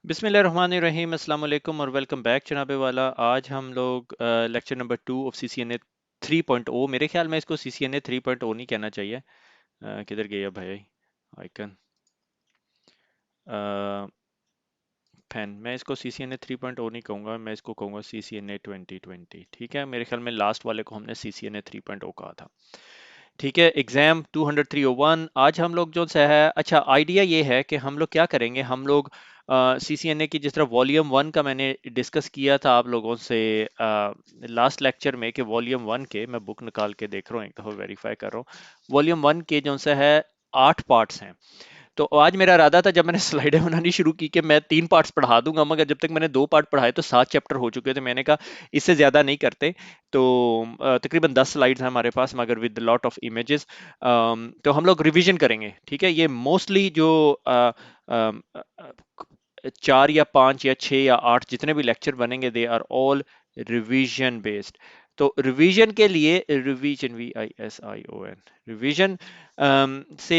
बिस्मिल्लाहिर्रहमानिर्रहीम अस्सलाम वालेकुम और वेलकम बैक जनाबे वाला। आज हम लोग लेक्चर नंबर 2 ऑफ CCNA 3.0, मेरे ख्याल में इसको CCNA 3.0 नहीं कहना चाहिए। किधर गया भाई आइकन फैन। मैं इसको CCNA 3.0 नहीं कहूँगा, मैं इसको कहूँगा CCNA 2020। ठीक है, मेरे ख्याल में लास्ट वाले को हमने CCNA 3.0 कहा था। ठीक है, एग्जाम 20301 आज हम लोग जो सा है। अच्छा, आइडिया ये है कि हम लोग क्या करेंगे, हम लोग CCNA की जिस तरह वॉल्यूम 1 का मैंने डिस्कस किया था आप लोगों से लास्ट लेक्चर में, कि वॉल्यूम 1 के, मैं बुक निकाल के देख रहा हूँ, एक दफ़ा वेरीफाई कर रहा हूँ। वॉल्यूम 1 के जो सा है 8 पार्ट्स हैं। तो आज मेरा इरादा था, जब मैंने स्लाइडें बनानी शुरू की, कि मैं 3 पार्ट्स पढ़ा दूंगा, मगर जब तक मैंने 2 पार्ट पढ़ाए तो 7 चैप्टर हो चुके थे। मैंने कहा इससे ज़्यादा नहीं करते। तो तकरीबन 10 स्लाइड्स हैं हमारे पास, मगर विद लॉट ऑफ इमेजेस। तो हम लोग रिवीजन करेंगे। ठीक है, ये मोस्टली जो 4 या 5 या 6 या 8 जितने भी लेक्चर बनेंगे, they are all revision based. तो रिवीजन के लिए, रिवीजन VISION, रिवीजन से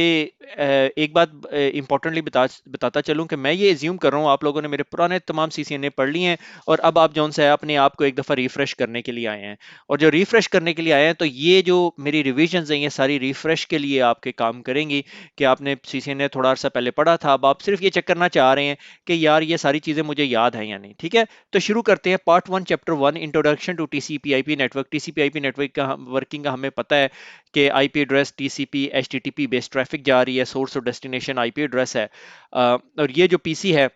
एक बात इंपॉर्टेंटली बताता चलूं, कि मैं ये एज्यूम कर रहा हूँ आप लोगों ने मेरे पुराने तमाम CCNA पढ़ लिए हैं, और अब आप जौन सा है अपने आप को एक दफ़ा रिफ्रेश करने के लिए आए हैं। और जो रिफ्रेश करने के लिए आए हैं, तो ये जो मेरी रिविजन्स हैं, ये सारी रिफ्रेश के लिए आपके काम करेंगी, कि आपने CCNA थोड़ा अर्सा पहले पढ़ा था, अब आप सिर्फ ये चेक करना चाह रहे हैं कि यार ये सारी चीज़ें मुझे याद हैं या नहीं। ठीक है, तो शुरू करते हैं। Part 1 chapter 1, introduction to TCP/IP network. TCP/IP network का वर्किंग का हमें पता है कि IP address TCP HTTP based traffic जा रही है, सोर्स और डेस्टिनेशन आईपी एड्रेस है। और ये जो पीसी है,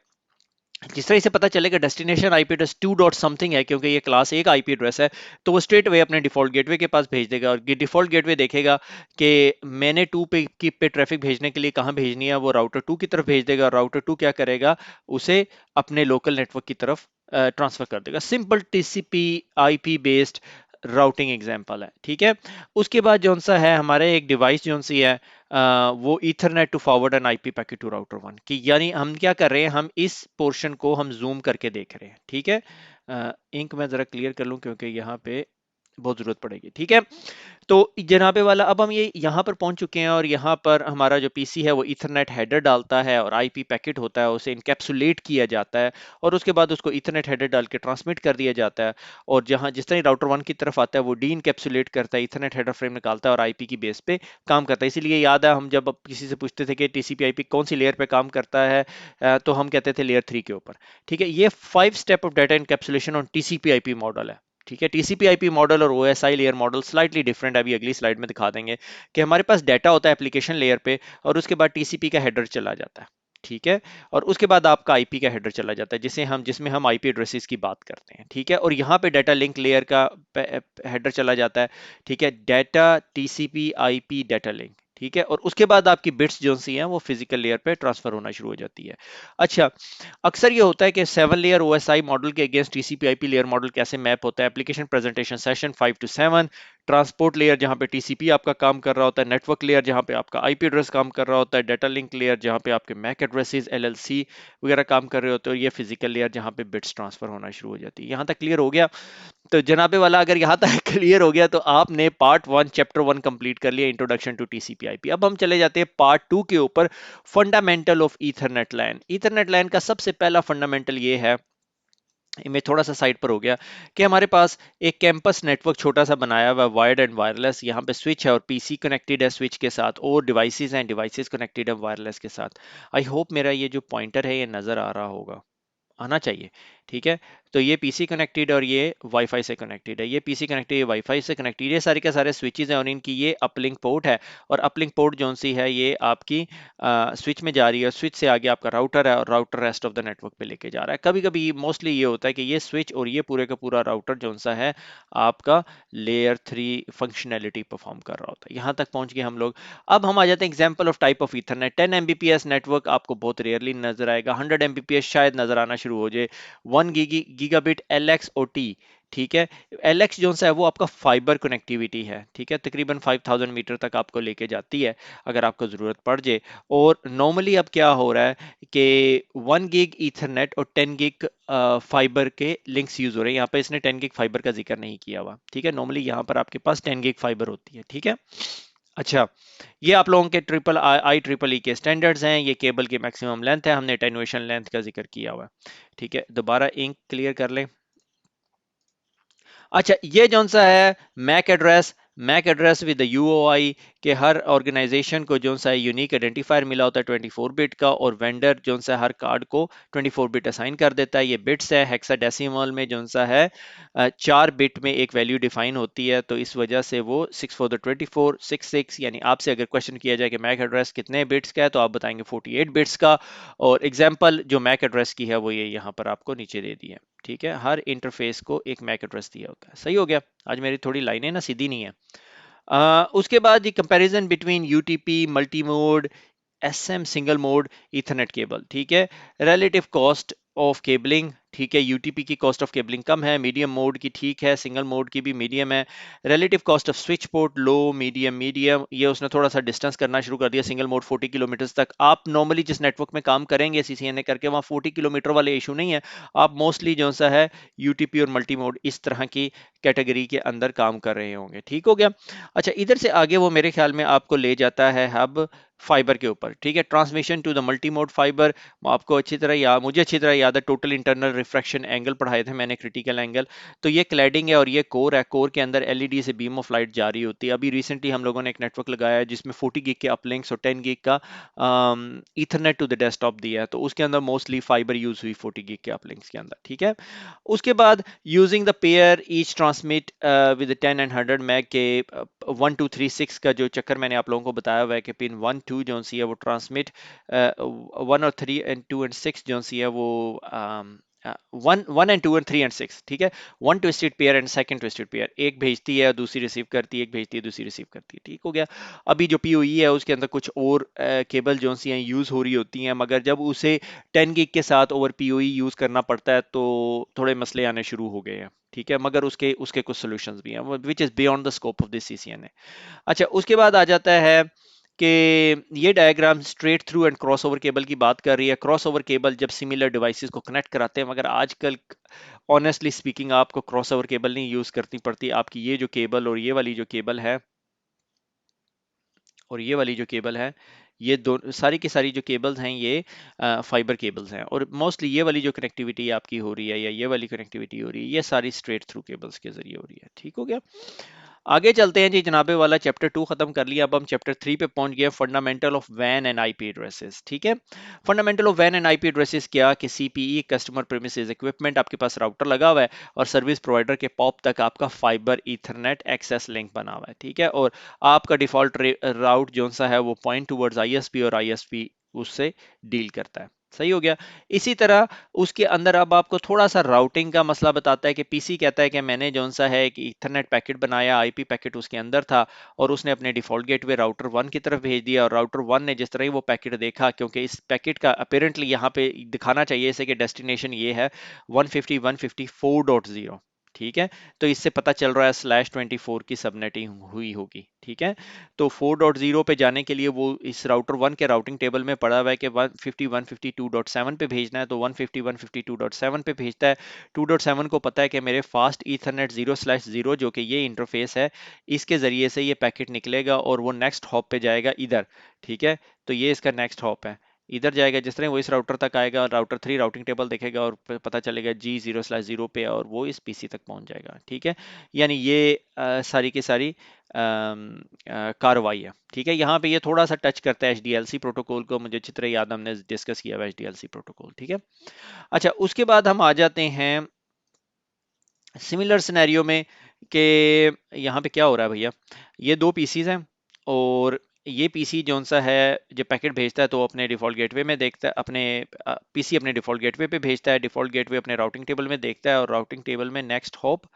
जिस तरह से पता चलेगा destination IP address 2 dot something है, क्योंकि ये क्लास एक आईपी एड्रेस है, तो वो स्ट्रेट अवे अपने डिफॉल्ट गेटवे के पास भेज देगा, और डिफॉल्ट गेटवे देखेगा कि मैंने 2 पे ट्रैफिक भेजने के लिए कहाँ भेजनी है, वो राउटर 2 की तरफ भेज देगा। राउटर 2 क्या करेगा, उसे अपने लोकल नेटवर्क की तरफ ट्रांसफर कर देगा। Simple TCP IP based routing example है। ठीक है, उसके बाद जो सा है हमारे एक डिवाइस जो सी है, वो ethernet to forward an IP packet to router 1 की, यानी हम क्या कर रहे हैं, हम इस पोर्शन को हम जूम करके देख रहे हैं। ठीक है, इंक मैं जरा क्लियर कर लूं, क्योंकि यहाँ पे बहुत जरूरत पड़ेगी। ठीक है, तो जनाबे वाला, अब हम ये यहाँ पर पहुंच चुके हैं, और यहाँ पर हमारा जो पीसी है वो ईथरनेट हेडर डालता है, और आईपी पैकेट होता है, उसे इनकैप्सुलेट किया जाता है, और उसके बाद उसको ईथरनेट हेडर डाल के ट्रांसमिट कर दिया जाता है। और जहाँ जिस तरह राउटर 1 की तरफ आता है, वो डी इनकैप्सुलेट करता है, ईथरनेट हेडर फ्रेम निकालता है, और आईपी की बेस पे काम करता है। इसीलिए याद है, हम जब किसी से पूछते थे कि TCP IP कौन सी लेयर पे काम करता है, तो हम कहते थे लेयर 3 के ऊपर। ठीक है, ये 5 step of data encapsulation on TCP IP model है। ठीक है, TCP IP मॉडल और OSI layer model slightly different है, अभी अगली स्लाइड में दिखा देंगे। कि हमारे पास डाटा होता है एप्लीकेशन लेयर पे, और उसके बाद TCP का हेडर चला जाता है। ठीक है, और उसके बाद आपका आईपी का हेडर चला जाता है, जिसमें हम आईपी एड्रेसेस की बात करते हैं। ठीक है, और यहाँ पे डाटा लिंक लेयर का हेडर चला जाता है। ठीक है, data TCP IP data link. ठीक है, और उसके बाद आपकी बिट्स जो सी हैं वो फिजिकल लेयर पे ट्रांसफर होना शुरू हो जाती है। अच्छा, अक्सर ये होता है कि 7 लेयर OSI मॉडल के against TCP IP layer model कैसे मैप होता है। Application presentation session 5 to 7, transport layer जहां पे TCP आपका काम कर रहा होता है, नेटवर्क लेयर जहां पे आपका आईपी एड्रेस काम कर रहा होता है, डाटा लिंक लेयर जहां पे आपके मैक एड्रेसेस LLC वगैरह काम कर रहे होते हैं, और ये फिजिकल लेयर जहां पे बिट्स ट्रांसफर होना शुरू हो जाती है। यहां तक क्लियर हो गया? तो जनाबे वाला, अगर यहाँ तक क्लियर हो गया, तो आपने पार्ट 1 चैप्टर 1 कंप्लीट कर लिया, इंट्रोडक्शन टू TCP IP। अब हम चले जाते हैं पार्ट 2 के ऊपर, fundamental of ethernet LAN. Ethernet LAN का सबसे पहला फंडामेंटल ये है, मैं थोड़ा सा साइड पर हो गया, कि हमारे पास एक कैंपस नेटवर्क छोटा सा बनाया हुआ है, वायर्ड एंड वायरलेस। यहाँ पे स्विच है, और पीसी कनेक्टेड है स्विच के साथ, और डिवाइसेस हैं, डिवाइसेस कनेक्टेड है वायरलेस के साथ। आई होप मेरा ये जो पॉइंटर है ये नज़र आ रहा होगा, आना चाहिए। ठीक है, तो ये पीसी कनेक्टेड और ये वाईफाई से कनेक्टेड है, ये पीसी कनेक्टेड, ये वाईफाई से कनेक्टेड, ये सारे के सारे स्विचेस हैं, और इनकी ये अपलिंक पोर्ट है। और अपलिंक पोर्ट जो सी है, ये आपकी स्विच में जा रही है, स्विच से आगे आपका राउटर है, और router rest of the network पे लेके जा रहा है। कभी कभी मोस्टली ये होता है कि ये स्विच और ये पूरे का पूरा राउटर जो सा है आपका लेयर 3 फंक्शनैलिटी परफॉर्म कर रहा होता है। यहाँ तक पहुंच गए हम लोग। अब हम आ जाते हैं example of type of Ethernet. 10 Mbps network आपको बहुत रेयरली नजर आएगा, 100 Mbps शायद नजर आना शुरू हो जाए, 1 गीगाबिट LX OT। ठीक है, LX जो सा है वो आपका फाइबर कनेक्टिविटी है। ठीक है, तकरीबन 5000 मीटर तक आपको लेके जाती है, अगर आपको ज़रूरत पड़ जाए। और नॉर्मली अब क्या हो रहा है कि 1 गिग ईथरनेट और 10 गिग फाइबर के लिंक्स यूज हो रहे हैं। यहाँ पे इसने 10 गिग फाइबर का जिक्र नहीं किया हुआ। ठीक है, नॉर्मली यहाँ पर आपके पास 10 गिग फाइबर होती है। ठीक है, अच्छा, ये आप लोगों के ट्रिपल आई ट्रिपल ई के स्टैंडर्ड्स हैं। ये केबल की मैक्सिमम लेंथ है, हमने टेनुएशन लेंथ का जिक्र किया हुआ है। ठीक है, दोबारा इंक क्लियर कर लें। अच्छा, ये जौन सा है मैक एड्रेस विद यूओआई के हर ऑर्गेनाइजेशन को जौन सा है यूनिक आइडेंटिफायर मिला होता है 24 बिट का, और वेंडर जौन सा हर कार्ड को 24 बिट असाइन कर देता है। ये बिट्स है, हेक्साडेसिमल में जौन सा है 4 बिट में एक वैल्यू डिफाइन होती है, तो इस वजह से वो 6 for the 24 66, यानी आपसे अगर क्वेश्चन किया जाए कि मैक एड्रेस कितने बिट्स का है तो आप बताएंगे 48 बिट्स का। और एग्जाम्पल जो मैक एड्रेस की है वो ये यहाँ पर आपको नीचे दे दी है। ठीक है, हर इंटरफेस को एक मैक एड्रेस दिया होता है। सही हो गया। आज मेरी थोड़ी लाइनें ना सीधी नहीं है। उसके बाद ये comparison between UTP multi mode SM single mode ethernet cable. ठीक है, रिलेटिव कॉस्ट ऑफ केबलिंग। ठीक है, यूटीपी की कॉस्ट ऑफ केबलिंग कम है, मीडियम मोड की ठीक है, सिंगल मोड की भी मीडियम है। Relative cost of switch port low medium medium, ये उसने थोड़ा सा डिस्टेंस करना शुरू कर दिया। सिंगल मोड 40 किलोमीटर तक आप नॉर्मली जिस नेटवर्क में काम करेंगे सीसीएनए करके, वहाँ 40 किलोमीटर वाले इशू नहीं है। आप मोस्टली जो सा है यूटीपी और मल्टी मोड इस तरह की कैटेगरी के अंदर काम कर रहे होंगे। ठीक हो गया। अच्छा, इधर से आगे वो मेरे ख्याल में आपको ले जाता है हब फाइबर के ऊपर। ठीक है, transmission to the multi mode fibre. आपको अच्छी तरह याद, मुझे अच्छी तरह याद है, टोटल इंटरनल रिफ्रैक्शन एंगल पढ़ाए थे मैंने, क्रिटिकल एंगल। तो ये क्लैडिंग है और ये कोर है। कोर के अंदर एलईडी से बीम ऑफ लाइट जा रही होती है। अभी रिसेंटली हम लोगों ने एक नेटवर्क लगाया है जिसमें 40 गिग के अपलिंक्स और 10 गिग का ईथरनेट टू द डेस्कटॉप दिया है, तो उसके अंदर मोस्टली फाइबर यूज हुई 40 गिग के अपलिंक्स के अंदर। ठीक है, उसके बाद using the pair each transmit with 10 and 100 meg के 1236 का जो चक्कर मैंने आप लोगों को बताया हुआ है कि पिन 1 2 जो सी है वो ट्रांसमिट 1 और 3 एंड 2 एंड 6 जो सी है वो one one and two and three and six. ठीक है, one twisted pair and second twisted pair, एक भेजती है दूसरी रिसीव करती है, एक भेजती है दूसरी रिसीव करती है। ठीक हो गया। अभी जो पीओई है उसके अंदर कुछ और केबल जो सी हैं यूज हो रही होती हैं, मगर जब उसे 10 गिग के साथ ओवर पीओई यूज करना पड़ता है तो थोड़े मसले आने शुरू हो गए हैं। ठीक है, मगर उसके उसके कुछ सॉल्यूशंस भी हैं which is beyond the scope of this CCNA. अच्छा, उसके बाद आ जाता है कि ये diagram straight through and cross over cable की बात कर रही है। क्रॉस ओवर केबल जब सिमिलर डिवाइसेस को कनेक्ट कराते हैं, मगर आजकल ऑनेस्टली स्पीकिंग आपको क्रॉस ओवर केबल नहीं यूज करनी पड़ती। आपकी ये जो केबल और ये वाली जो केबल है और ये वाली जो केबल है, ये दो सारी की सारी जो केबल्स हैं ये फाइबर केबल्स हैं, और मोस्टली ये वाली जो कनेक्टिविटी आपकी हो रही है या ये वाली कनेक्टिविटी हो रही है, ये सारी स्ट्रेट थ्रू केबल्स के जरिए हो रही है। ठीक हो गया। आगे चलते हैं जी, जनाबे वाला चैप्टर 2 खत्म कर लिया, अब हम चैप्टर 3 पे पहुंच गए, फंडामेंटल ऑफ वैन एंड आईपी एड्रेसेस। ठीक है, फंडामेंटल ऑफ वैन एंड आईपी एड्रेसेस क्या कि सीपीई कस्टमर प्रीमिसेस इक्विपमेंट, आपके पास राउटर लगा हुआ है और सर्विस प्रोवाइडर के पॉप तक आपका फाइबर ईथरनेट एक्सेस लिंक बना हुआ है। ठीक है, और आपका डिफॉल्ट राउट जो सा है वो पॉइंट टूवर्ड्स आईएसपी और आईएसपी उससे डील करता है। सही हो गया। इसी तरह उसके अंदर अब आपको थोड़ा सा राउटिंग का मसला बताता है कि पीसी कहता है कि मैंने जो सा है कि ईथरनेट पैकेट बनाया, आईपी पैकेट उसके अंदर था और उसने अपने डिफॉल्ट गेटवे राउटर 1 की तरफ भेज दिया, और राउटर 1 ने जिस तरह ही वो पैकेट देखा, क्योंकि इस पैकेट का अपेरेंटली यहाँ पे दिखाना चाहिए इसे कि डेस्टिनेशन ये है 150.154.0। ठीक है, तो इससे पता चल रहा है /24 की सबनेटिंग हुई होगी। ठीक है, तो 4.0 पे जाने के लिए वो इस राउटर 1 के राउटिंग टेबल में पड़ा हुआ है कि 150.152.7 पे भेजना है, तो 150.152.7 पे भेजता है। 2.7 को पता है कि मेरे फास्ट ईथरनेट 0/0 जो कि ये इंटरफेस है, इसके ज़रिए से ये पैकेट निकलेगा और वो नेक्स्ट हॉप पे जाएगा इधर। ठीक है, तो ये इसका नेक्स्ट हॉप है, इधर जाएगा। जिस तरह वो इस राउटर तक आएगा, राउटर 3 राउटिंग टेबल देखेगा और पता चलेगा जी 0/0 पे, और वो इस पीसी तक पहुंच जाएगा। ठीक है, यानी ये सारी की सारी कार्रवाई है। ठीक है, यहाँ पे ये थोड़ा सा टच करता है एचडीएलसी प्रोटोकॉल को, मुझे अच्छी तरह याद, हमने डिस्कस किया हुआ एचडीएलसी प्रोटोकॉल। ठीक है, अच्छा, उसके बाद हम आ जाते हैं सिमिलर सिनेरियो में कि यहाँ पे क्या हो रहा है भैया। ये दो पीसीज हैं और ये पीसी जौन सा है जब पैकेट भेजता है तो अपने डिफॉल्ट गेटवे में देखता है, अपने पीसी अपने डिफॉल्ट गेटवे पे भेजता है, डिफॉल्ट गेटवे अपने राउटिंग टेबल में देखता है और राउटिंग टेबल में नेक्स्ट हॉप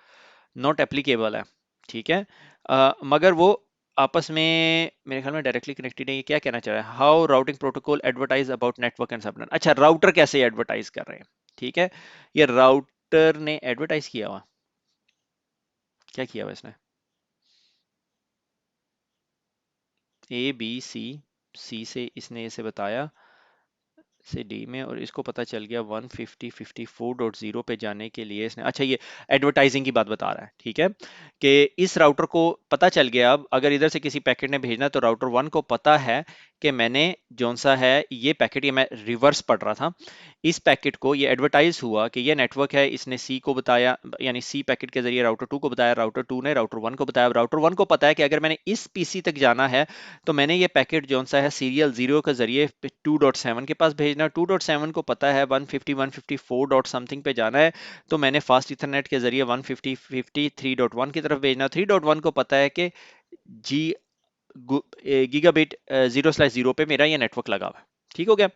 नॉट एप्लीकेबल है। ठीक है, मगर वो आपस में मेरे ख्याल में डायरेक्टली कनेक्टेड है। ये क्या कहना चाह रहा है, how routing protocol advertise about network and subnet. अच्छा, राउटर कैसे एडवर्टाइज कर रहे हैं। ठीक है, ये राउटर ने एडवर्टाइज किया हुआ, क्या किया हुआ इसने, ए बी सी, सी से इसने इसे बताया, से डी में, और इसको पता चल गया 150.54.0 पे जाने के लिए इसने, अच्छा ये एडवर्टाइजिंग की बात बता रहा है, ठीक है, कि इस राउटर को पता चल गया, अब अगर इधर से किसी पैकेट ने भेजना तो राउटर 1 को पता है कि मैंने जौन सा है ये पैकेट, ये मैं रिवर्स पढ़ रहा था, इस पैकेट को ये एडवर्टाइज हुआ कि ये नेटवर्क है, इसने सी को बताया, यानी सी पैकेट के जरिए राउटर 2 को बताया, राउटर 2 ने राउटर 1 को बताया, राउटर 1 को पता है कि अगर मैंने इस पीसी तक जाना है तो मैंने ये पैकेट जौन सा है सीरियल 0 के जरिए 2.7 के पास भेजना, 2.7 को पता है 150.154 डॉट समथिंग पे जाना है, तो मैंने फास्ट इथरनेट के जरिए 150.53.1 की तरफ भेजना, 3.1 को पता है कि जी गीगाबिट 0/0 पे मेरा ये नेटवर्क लगा हुआ है, ठीक हो गया।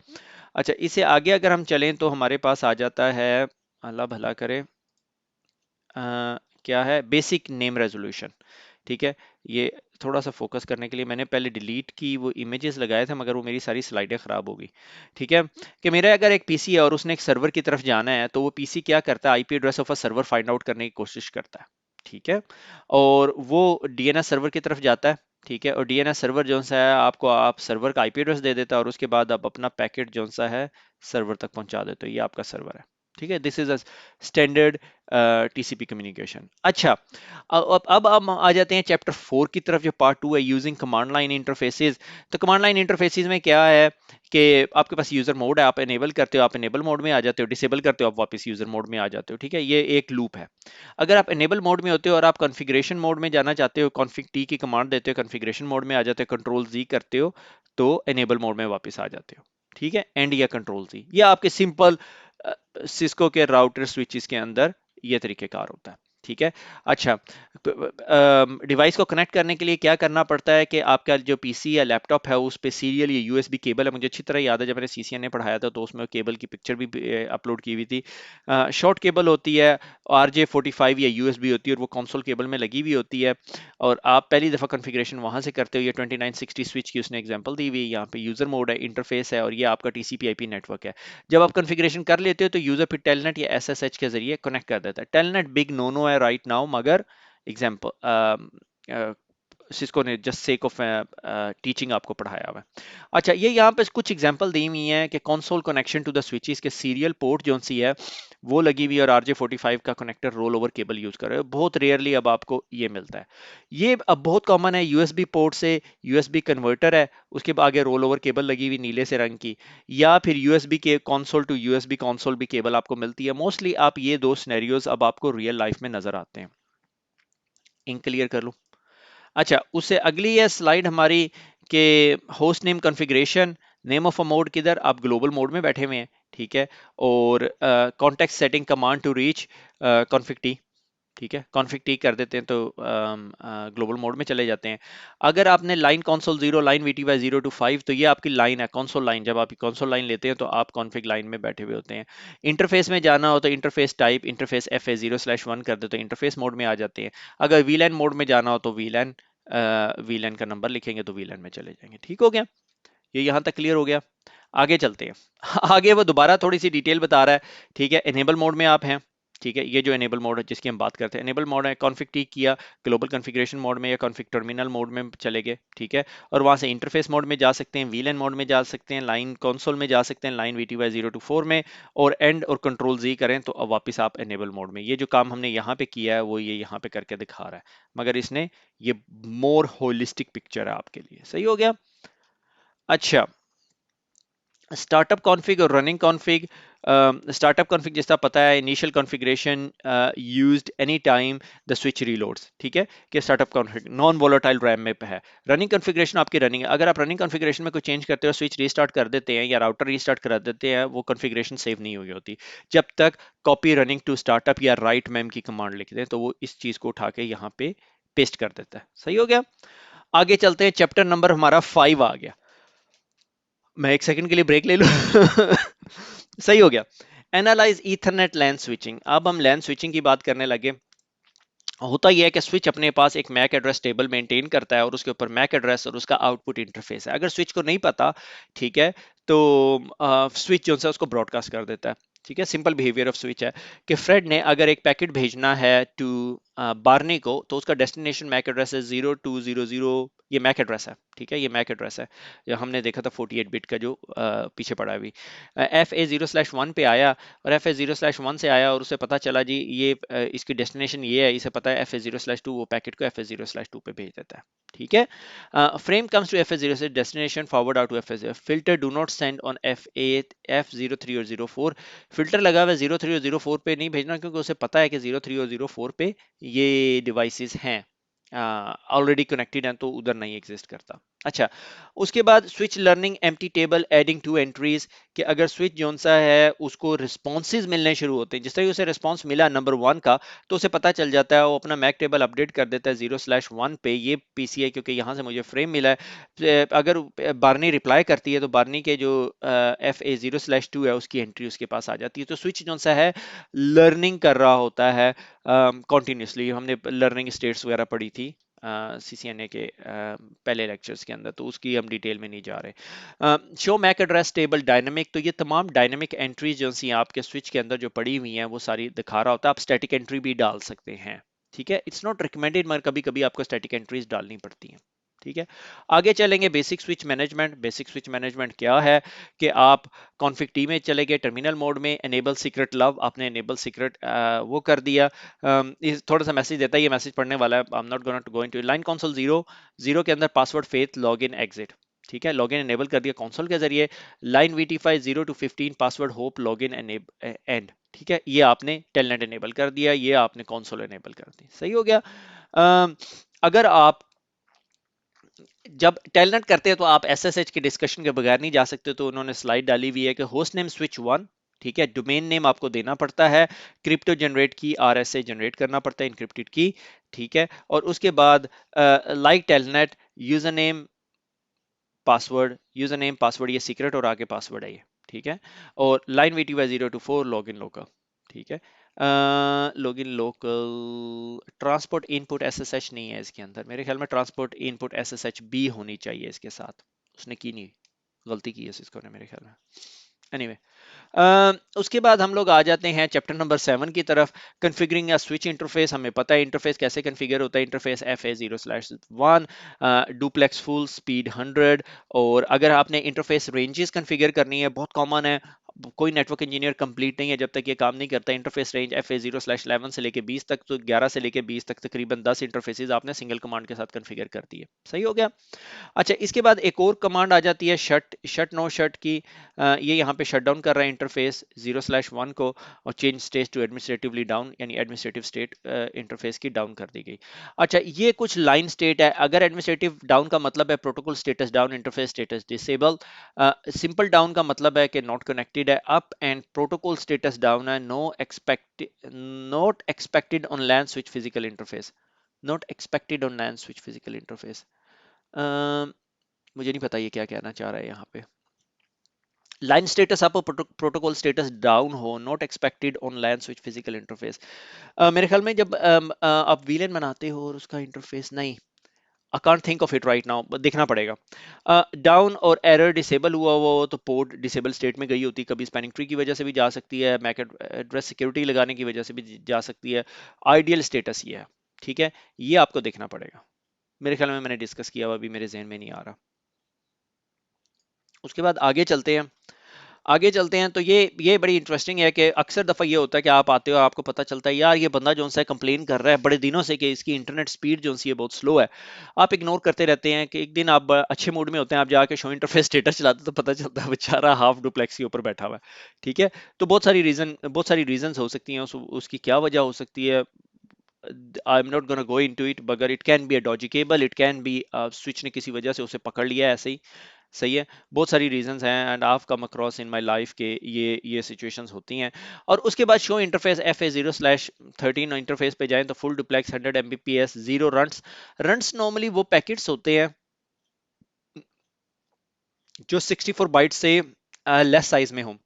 अच्छा, इससे आगे अगर हम चलें तो हमारे पास आ जाता है, अल्लाह भला करे, क्या है, बेसिक नेम रेजोल्यूशन, ठीक है। ये थोड़ा सा फोकस करने के लिए मैंने पहले डिलीट की वो इमेजेस लगाए थे, मगर वो मेरी सारी स्लाइडें खराब हो गई, ठीक है, कि मेरा अगर एक पीसी है और उसने एक सर्वर की तरफ जाना है तो वो पीसी क्या करता है, IP address of a server find out करने की कोशिश करता है, ठीक है, और वो डीएनएस सर्वर की तरफ जाता है, ठीक है, और डीएनएस सर्वर जो सा है आपको, आप सर्वर का आईपी एड्रेस दे देता है और उसके बाद आप अपना पैकेट जो सा है सर्वर तक पहुंचा देते हो, ये आपका सर्वर है, ठीक है, this is a standard TCP communication. अच्छा, अब हम आ जाते हैं चैप्टर 4 की तरफ, जो पार्ट 2 है, यूजिंग कमांड लाइन इंटरफेसेस। तो कमांड लाइन इंटरफेसेस में क्या है कि आपके पास यूजर मोड है, आप एनेबल करते हो, आप एनेबल मोड में आ जाते हो, डिसेबल करते हो, आप वापस यूजर मोड में आ जाते हो, ठीक है, ये एक लूप है। अगर आप एनेबल मोड में होते हो और आप कॉन्फ़िगरेशन मोड में जाना चाहते हो, कॉन्फ़िग टी की कमांड देते हो, कॉन्फ़िगरेशन मोड में आ जाते हो, कंट्रोल जी करते हो, तो एनेबल मोड में वापस आ जाते हो, ठीक है, एंड या कंट्रोल जी, या आपके सिंपल सिस्को के राउटर स्विचेस के अंदर ये तरीकेकार होता है, ठीक है। अच्छा, डिवाइस को कनेक्ट करने के लिए क्या करना पड़ता है कि आपका जो पीसी या लैपटॉप है उस पे सीरियल या यूएसबी केबल है, मुझे अच्छी तरह याद है जब मैंने सीसीएन ने पढ़ाया था तो उसमें केबल की पिक्चर भी अपलोड की हुई थी। शॉर्ट केबल होती है, RJ45 या यूएसबी होती है और वो कंसोल केबल में लगी हुई होती है, और आप पहली दफ़ा कॉन्फ़िगरेशन वहां से करते हो। ये 2960 स्विच की उसने एग्जांपल दी हुई है, यहाँ पे यूजर मोड है, इंटरफेस है, और ये आपका टीसीपी आईपी नेटवर्क है। जब आप कॉन्फ़िगरेशन कर लेते हो तो यूजर फिर टेलनेट या एसएसएच के जरिए कनेक्ट कर देता है। टेलनेट बिग नो नो है राइट नाउ, मगर एग्जाम्पल सिस्को ने जस्ट सेक ऑफ टीचिंग आपको पढ़ाया हुआ है। अच्छा, ये यहाँ पे कुछ एग्जांपल दी हुई हैं कि console connection to the switches के सीरियल पोर्ट जो सी है वो लगी हुई है, और RJ45 का connector roll over cable use कर रहे हो, बहुत रेयरली अब आपको ये मिलता है। ये अब बहुत कॉमन है, यूएसबी पोर्ट से यूएसबी कन्वर्टर है, उसके आगे रोल ओवर केबल लगी हुई नीले से रंग की, या फिर यूएसबी के कंसोल टू यूएसबी कंसोल भी केबल आपको मिलती है। मोस्टली आप ये दो सिनेरियोज अब आपको रियल लाइफ में नजर आते हैं। इंक क्लियर कर लूं? अच्छा, उससे अगली है स्लाइड हमारी के host name configuration, name of a mode किधर, आप ग्लोबल मोड में बैठे हुए हैं, ठीक है, और context setting command to reach config T, ठीक है, कॉन्फ़िग टी कर देते हैं तो ग्लोबल मोड में चले जाते हैं। अगर आपने line console 0 line VTY 0 to 5 तो ये आपकी लाइन है कंसोल लाइन, जब आप कंसोल लाइन लेते हैं तो आप कॉन्फ़िग लाइन में बैठे हुए होते हैं। इंटरफेस में जाना हो तो इंटरफेस टाइप इंटरफेस FA 0/1 कर देते हैं, इंटरफेस मोड में आ जाते हैं। अगर VLAN मोड में जाना हो तो VLAN का नंबर लिखेंगे तो VLAN में चले जाएंगे, ठीक हो गया, ये यहाँ तक क्लियर हो गया। आगे चलते हैं। आगे वो दोबारा थोड़ी सी डिटेल बता रहा है, ठीक है, एनेबल मोड में आप हैं, ठीक है, ये जो एनेबल मोड है जिसकी हम बात करते हैं, एनेबल मोड है, कॉन्फ़िग टी किया, ग्लोबल कॉन्फ़िगरेशन मोड में या कॉन्फ़िग टर्मिनल मोड में चले गए, ठीक है, और वहां से इंटरफेस मोड में जा सकते हैं, VLAN मोड में जा सकते हैं, लाइन कंसोल में जा सकते हैं, लाइन VTY 0 to 4 में, और एंड और कंट्रोल जी करें तो अब वापस आप एनेबल मोड में। ये जो काम हमने यहाँ पे किया है वो ये यहाँ पे करके दिखा रहा है, मगर इसने ये मोर होलिस्टिक पिक्चर है आपके लिए, सही हो गया। अच्छा, स्टार्टअप कॉन्फ़िग और रनिंग कॉन्फ़िग। स्टार्टअप कॉन्फ़िग जिसका पता है, initial configuration used any time the switch reloads, ठीक है, कि startup config non volatile RAM में है। रनिंग कॉन्फ़िगरेशन आपकी रनिंग है, अगर आप रनिंग कॉन्फ़िगरेशन में कोई चेंज करते हो, स्विच रीस्टार्ट कर देते हैं या राउटर रीस्टार्ट कर देते हैं, वो कॉन्फ़िगरेशन सेव नहीं हुई होती जब तक कॉपी रनिंग टू स्टार्टअप या राइट मैम की कमांड लिख दें, तो वो इस चीज को उठा के यहाँ पे पेस्ट कर देता है, सही हो गया। आगे चलते हैं, चैप्टर नंबर हमारा 5 आ गया। मैं एक सेकंड के लिए ब्रेक ले लूं। सही हो गया। एनालाइज ईथरनेट लैन स्विचिंग। अब हम लैन स्विचिंग की बात करने लगे। होता यह है कि स्विच अपने पास एक मैक एड्रेस टेबल मेंटेन करता है और उसके ऊपर मैक एड्रेस और उसका आउटपुट इंटरफेस है। अगर स्विच को नहीं पता, ठीक है, तो स्विच जो है उसको ब्रॉडकास्ट कर देता है, ठीक है। सिंपल बिहेवियर ऑफ स्विच है कि फ्रेड ने अगर एक पैकेट भेजना है टू बार्नी को, तो उसका डेस्टिनेशन मैक एड्रेस है 0200, ये मैक एड्रेस है, ठीक है, ये मैक एड्रेस है। जो हमने देखा था 48 बिट का जो पीछे पड़ा है अभी। FA0/1 पे आया, और FA0/1 से आया और उसे पता चला जी ये इसकी डेस्टिनेशन ये है, इसे पता है FA0/2, वो पैकेट को FA0/2 पे भेज देता है, ठीक है। फ्रेम कम्स टू FA0 से destination forward out to FA0, filter do not send on F8 F03 और 04। फिल्टर लगा हुआ है 03 और 04 पे नहीं भेजना, क्योंकि उसे पता है कि 03 और 04 पे ये डिवाइसेस हैं, ऑलरेडी कनेक्टेड हैं, तो उधर नहीं एग्जिस्ट करता। अच्छा, उसके बाद switch learning empty table adding to entries, कि अगर स्विच जोन सा है उसको रिस्पॉन्सेज मिलने शुरू होते हैं, जिस तरह उसे रिस्पॉन्स मिला नंबर 1 का, तो उसे पता चल जाता है, वो अपना मैक टेबल अपडेट कर देता है 0/1 पे, ये पीसी है क्योंकि यहाँ से मुझे फ्रेम मिला है। अगर बार्नी रिप्लाई करती है तो बार्नी के जो FA0/2 है उसकी एंट्री उसके पास आ जाती है। तो स्विच जोन सा है लर्निंग कर रहा होता है कॉन्टिन्यूसली। हमने लर्निंग स्टेट्स वगैरह पढ़ी थी CCNA के पहले लेक्चर्स के अंदर, तो उसकी हम डिटेल में नहीं जा रहे। Show MAC address table dynamic, तो ये तमाम डायनेमिक एंट्रीज जो सी आपके स्विच के अंदर जो पड़ी हुई हैं वो सारी दिखा रहा होता है। आप स्टैटिक एंट्री भी डाल सकते हैं, ठीक है, इट्स नॉट रिकमेंडेड, मगर कभी कभी आपको स्टैटिक एंट्रीज डालनी पड़ती हैं, ठीक है। आगे चलेंगे basic switch management. Basic switch management क्या है कि आप कॉन्फ़िग टी में चले गए, टर्मिनल मोड में एनेबल सीक्रेट लव, आपने एनेबल सीक्रेट वो कर दिया। इस थोड़ा सा मैसेज देता है, ये मैसेज पढ़ने वाला है, I am not gonna to go into. Line console 0 के अंदर पासवर्ड फेथ लॉगिन एग्जिट, ठीक है, लॉगिन एनेबल कर दिया कंसोल के जरिए। Line VT5 0 to 15 password hope login and, ठीक है, ये आपने टेलनेट एनेबल कर दिया, ये आपने कंसोल एनेबल कर दी, सही हो गया। अगर आप जब टेलनेट करते हैं तो आप SSH के डिस्कशन के बगैर नहीं जा सकते, तो उन्होंने स्लाइड डाली हुई है कि होस्ट नेम स्विच 1, ठीक है, डोमेन नेम आपको देना पड़ता है, क्रिप्टो जनरेट की RSA जनरेट करना पड़ता है, इनक्रिप्टेड की, ठीक है, और उसके बाद like telnet user name password ये सीक्रेट और आगे पासवर्ड है ये, ठीक है, और line VT 0 to 4 log in local, ठीक है। Login local transport input SSH नहीं है इसके अंदर, मेरे ख्याल में ट्रांसपोर्ट इनपुट SSH भी होनी चाहिए इसके साथ, उसने की नहीं, गलती की है सिस्को ने मेरे ख्याल में। एनीवे उसके बाद हम लोग आ जाते हैं चैप्टर नंबर 7 की तरफ। कॉन्फ़िगरिंग या स्विच इंटरफेस, हमें पता है इंटरफेस कैसे कॉन्फ़िगर होता है। Interface FA0/1, duplex full speed 100, और अगर आपने इंटरफेस रेंजेस कॉन्फ़िगर करनी है, बहुत कॉमन है, कोई नेटवर्क इंजीनियर कंप्लीट नहीं है जब तक ये काम नहीं करता। इंटरफेस रेंज FA0/11 से लेके 20 तक, तो 11 से लेके 20 तक तकरीबन 10 इंटरफेसेस आपने सिंगल कमांड के साथ कॉन्फ़िगर कर दी है, सही हो गया। अच्छा, इसके बाद एक और कमांड आ जाती है शट नो शट की। ये यहाँ पे शट डाउन कर रहा है इंटरफेस 0/1 को, और change state to administratively down, यानी एडमिनिस्ट्रेटिव स्टेट इंटरफेस की डाउन कर दी गई। अच्छा, ये कुछ लाइन स्टेट है। अगर एडमिनिस्ट्रेटिव डाउन का मतलब है protocol status down, interface status disable. Simple down का मतलब है कि नॉट कनेक्टेड है। Up and protocol status down है, not expected on LAN switch physical interface, not expected on LAN switch physical interface. मुझे नहीं पता ये क्या कहना चाह रहा है यहाँ पे। Line status up, protocol status down हो, not expected on line switch physical interface. मेरे ख्याल में जब आप वीलन बनाते हो और उसका इंटरफेस नहीं, I can't think of it right now, देखना पड़ेगा। डाउन और एरर डिसेबल हुआ हुआ हो तो पोर्ट डिसेबल स्टेट में गई होती, कभी स्पैनिंग ट्री की वजह से भी जा सकती है, मैक एड्रेस सिक्योरिटी लगाने की वजह से भी जा सकती है। आइडियल स्टेटस ये है, ठीक है, ये आपको देखना पड़ेगा। मेरे ख्याल में मैंने डिस्कस किया हुआ, अभी मेरे जहन में नहीं आ रहा। उसके बाद आगे चलते हैं तो ये बड़ी इंटरेस्टिंग है कि अक्सर दफ़ा ये होता है कि आप आते हो, आपको पता चलता है यार ये बंदा जो सा कंप्लेन कर रहा है बड़े दिनों से कि इसकी इंटरनेट स्पीड जो सी है बहुत स्लो है। आप इग्नोर करते रहते हैं कि एक दिन आप अच्छे मूड में होते हैं, आप जाके शो इंटरफेस स्टेटस चलाते तो पता चलता है बेचारा हाफ डुप्लेक्स के ऊपर बैठा हुआ है, ठीक है। तो बहुत सारी रीजन हो सकती हैं, उसकी क्या वजह हो सकती है, I'm not gonna go into it, मगर it can be a dodgy cable, it can be switch ने किसी वजह से उसे पकड़ लिया है ऐसे ही, सही है। बहुत सारी रीजंस हैं and I've come across in my life के ये सिचुएशंस होती हैं। और उसके बाद शो इंटरफेस FA0/13 इंटरफेस पे जाएं तो full duplex 100 Mbps 0 runs normally वो पैकेट्स होते हैं जो 64 बाइट से लेस साइज में हो।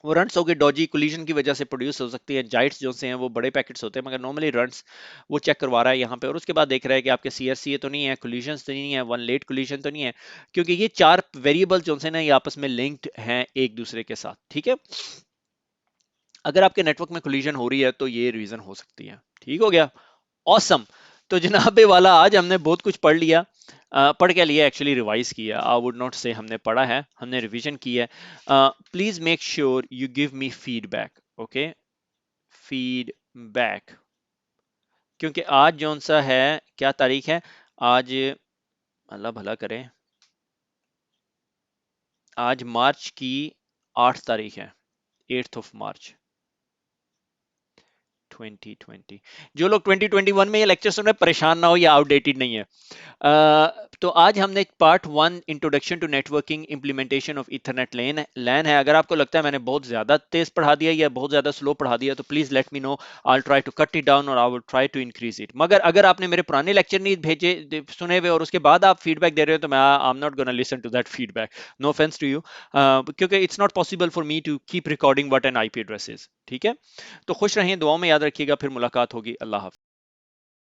वो रन्स हो गए डॉजी कोलिजन की वजह से प्रोड्यूस हो सकती है। जाइट्स जो से हैं वो बड़े पैकेट्स होते हैं, मगर नॉर्मली रन्स वो चेक करवा रहा है यहाँ पे, और उसके बाद देख रहा है कि आपके CRCA तो नहीं है, कोलिजन तो नहीं है, वन लेट कोलिजन तो नहीं है, क्योंकि ये चार वेरिएबल जो से ना ये आपस में लिंक्ड हैं एक दूसरे के साथ, ठीक है। अगर आपके नेटवर्क में कोलिजन हो रही है तो ये रीजन हो सकती है। ठीक हो गया, ऑसम। तो जनाबे वाला आज हमने बहुत कुछ पढ़ लिया। पढ़ के लिए एक्चुअली रिवाइज किया, आई वुड नॉट से हमने पढ़ा है, हमने रिवीजन की है। Please make sure you give me feedback, okay, feedback. क्योंकि आज जौन सा है, क्या तारीख है आज, अल्लाह भला करे, आज मार्च की 8 तारीख है, 8 मार्च 2020। जो लोग 2021 में ये लेक्चर सुन रहे हैं, परेशान ना हो, ये आउटडेटेड नहीं है। तो आज हमने part 1 introduction to networking implementation of ethernet LAN है। अगर आपको लगता है मैंने बहुत ज्यादा तेज पढ़ा दिया या बहुत ज्यादा स्लो पढ़ा दिया तो please let me know, I try to cut it down और I will try to increase it. मगर अगर आपने मेरे पुराने लेक्चर नहीं भेजे सुने हुए और उसके बाद आप फीडबैक दे रहे हो तो मैं I am not gonna listen to that feedback, no offence to you, क्योंकि it's not possible for me to keep recording what an IP address is. ठीक है, तो खुश रहें, दुआओं में याद रखिएगा, फिर मुलाकात होगी, अल्लाह हाफ़िज़।